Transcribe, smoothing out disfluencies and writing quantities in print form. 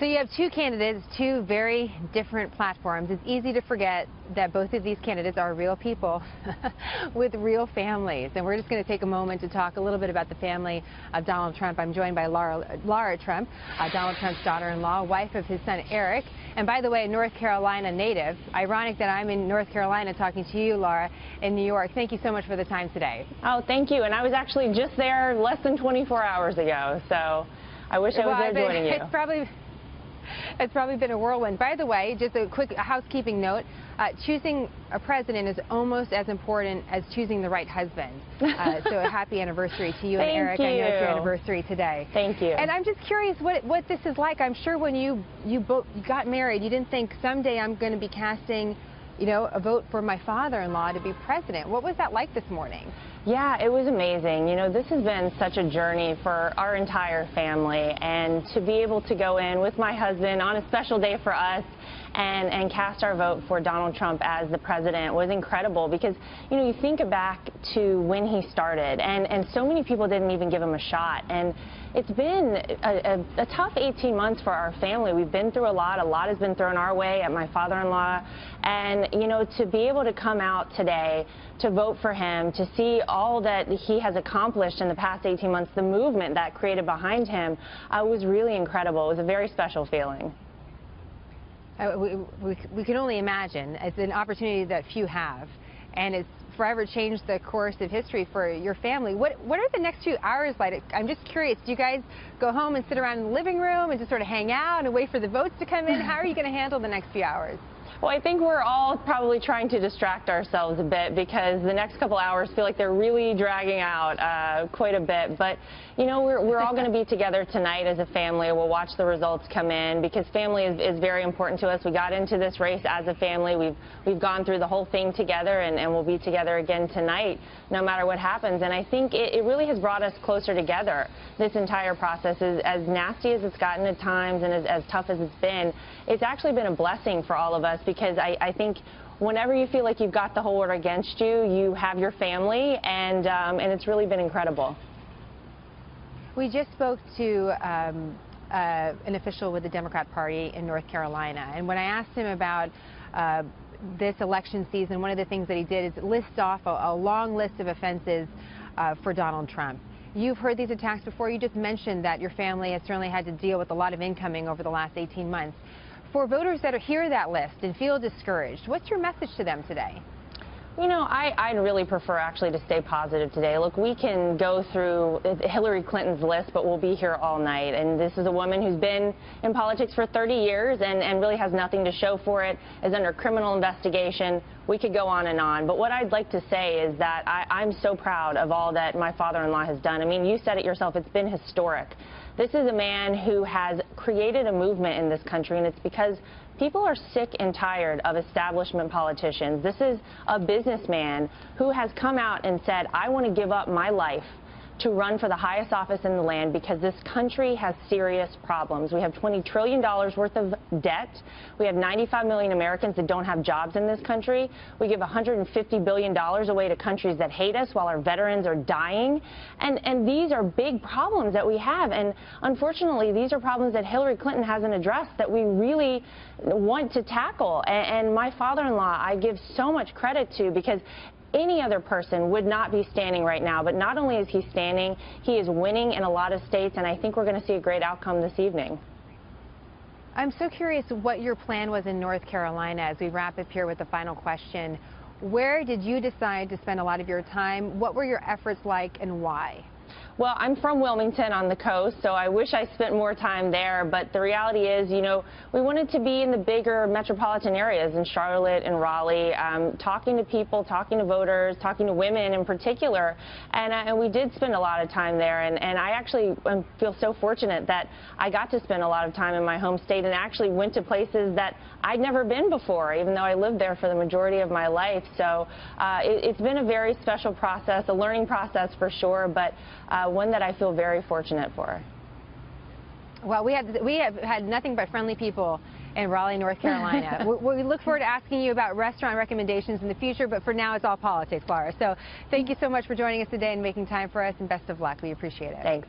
So you have two candidates, two very different platforms. It's easy to forget that both of these candidates are real people with real families. And we're just going to take a moment to talk a little bit about the family of Donald Trump. I'm joined by Lara Trump, Donald Trump's daughter-in-law, wife of his son Eric. And by the way, a North Carolina native. Ironic that I'm in North Carolina talking to you, Lara, in New York. Thank you so much for the time today. Oh, thank you. And I was actually just there less than 24 hours ago. So I wish I was there joining you. It's probably been a whirlwind. By the way, just a quick housekeeping note, choosing a president is almost as important as choosing the right husband. So a happy anniversary to you and Eric. I know it's your anniversary today. Thank you. And I'm just curious what this is like. I'm sure when you got married, you didn't think someday I'm going to be casting, a vote for my father-in-law to be president. What was that like this morning? Yeah, it was amazing. This has been such a journey for our entire family, and to be able to go in with my husband on a special day for us and cast our vote for Donald Trump as the president was incredible because, you think back to when he started, and so many people didn't even give him a shot. And it's been a tough 18 months for our family. We've been through a lot has been thrown our way at my father-in-law. And, to be able to come out today to vote for him, to see all that he has accomplished in the past 18 months, the movement that created behind him, was really incredible. It was a very special feeling. We can only imagine. It's an opportunity that few have, and it's forever changed the course of history for your family. What are the next few hours like? I'm just curious. Do you guys go home and sit around in the living room and just sort of hang out and wait for the votes to come in? How are you going to handle the next few hours? Well, I think we're all probably trying to distract ourselves a bit because the next couple hours feel like they're really dragging out quite a bit. But, we're all going to be together tonight as a family. We'll watch the results come in because family is very important to us. We got into this race as a family. We've gone through the whole thing together, and we'll be together again tonight no matter what happens. And I think it really has brought us closer together. This entire process is as nasty as it's gotten at times and as tough as it's been. It's actually been a blessing for all of us because I think whenever you feel like you've got the whole world against you, you have your family, and it's really been incredible. We just spoke to an official with the Democrat Party in North Carolina, and when I asked him about this election season, one of the things that he did is list off a long list of offenses for Donald Trump. You've heard these attacks before. You just mentioned that your family has certainly had to deal with a lot of incoming over the last 18 months. For voters that hear that list and feel discouraged, what's your message to them today? I'd really prefer actually to stay positive today. Look, we can go through Hillary Clinton's list, but we'll be here all night. And this is a woman who's been in politics for 30 years and really has nothing to show for it, is under criminal investigation. We could go on and on. But what I'd like to say is that I'm so proud of all that my father-in-law has done. I mean, you said it yourself, it's been historic. This is a man who has created a movement in this country, and it's because people are sick and tired of establishment politicians. This is a businessman who has come out and said, I want to give up my life to run for the highest office in the land because this country has serious problems. We have $20 trillion worth of debt. We have 95 million Americans that don't have jobs in this country. We give $150 billion away to countries that hate us while our veterans are dying. And these are big problems that we have. And unfortunately, these are problems that Hillary Clinton hasn't addressed that we really want to tackle. And my father-in-law, I give so much credit to because any other person would not be standing right now. But not only is he standing, he is winning in a lot of states, and I think we're going to see a great outcome this evening. I'm so curious what your plan was in North Carolina as we wrap up here with the final question. Where did you decide to spend a lot of your time? What were your efforts like and why? Well, I'm from Wilmington on the coast, so I wish I spent more time there. But the reality is, we wanted to be in the bigger metropolitan areas in Charlotte and Raleigh, talking to people, talking to voters, talking to women in particular. And we did spend a lot of time there. And I actually feel so fortunate that I got to spend a lot of time in my home state and actually went to places that I'd never been before, even though I lived there for the majority of my life. So it's been a very special process, a learning process for sure, but one that I feel very fortunate for. Well, we have had nothing but friendly people in Raleigh, North Carolina. we look forward to asking you about restaurant recommendations in the future, but for now it's all politics, Lara. So thank you so much for joining us today and making time for us, and best of luck. We appreciate it. Thanks.